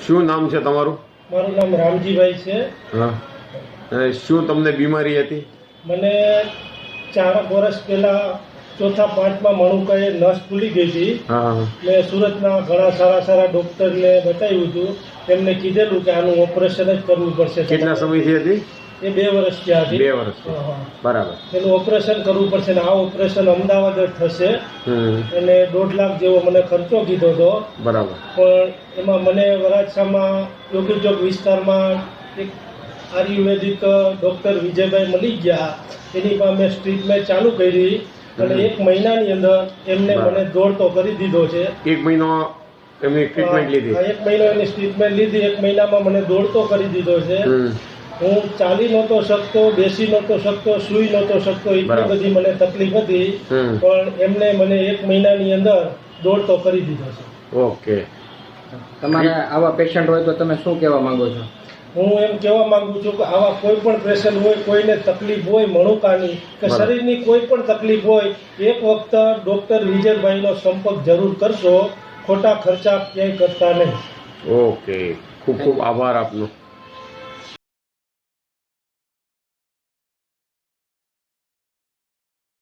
શું નામ છે તમારું? મારું નામ રામજીભાઈ છે. હા. અને શું તમને બીમારી હતી? મને 4 વર્ષ પહેલાં ચોથા પાંચમાં મણુકાએ નસ ફૂલી ગઈ હતી. હા. મેં સુરતના ઘણા સારા ડૉક્ટરને બતાવ્યું હતું. એમને કીધેલું કે આનું ઓપરેશન જ કરવું પડશે. કેટલા સમયથી હતી? એ 2 વર્ષ થયા હતી. 2 વર્ષ. બરાબર. એનું ઓપરેશન કરવું પડશે ને આ ઓપરેશન અમદાવાદ જ થશે. અને 1.5 લાખ જેવો મને ખર્ચો કીધો હતો. બરાબર. પણ એમાં મને વરાછામાં યોગી ચોક વિસ્તારમાં એક આયુર્વેદિક ડૉક્ટર વિજયભાઈ મળી ગયા. એની પાસે મેં ટ્રીટમેન્ટ ચાલુ કરી અને 1 મહિનાની અંદર એમને મને દોડતો કરી દીધો છે. 1 મહિનો એમની ટ્રીટમેન્ટ લીધી? 1 મહિનો એની ટ્રીટમેન્ટ લીધી. 1 મહિનામાં મને દોડતો કરી દીધો છે. હું ચાલી નહોતો શકતો, બેસી નહોતો શકતો, સૂઈ નહોતો શકતો, એટલી બધી મને તકલીફ હતી. પણ એમને મને 1 મહિનાની અંદર દોડતો કરી દીધો છે. ઓકે. તમારે આવા પેશન્ટ હોય તો તમે શું કહેવા માંગો છો? હું એમ કહેવા માંગુ છું કે આવા કોઈ પણ પેશન્ટ હોય, કોઈને તકલીફ હોય મણુકાની કે શરીરની કોઈ પણ તકલીફ હોય, એક વખત ડૉક્ટર વિજયભાઈનો સંપર્ક જરૂર કરશો. ખોટા ખર્ચા ક્યાંય કરતા નહીં. ઓકે. ખૂબ ખૂબ આભાર આપનો.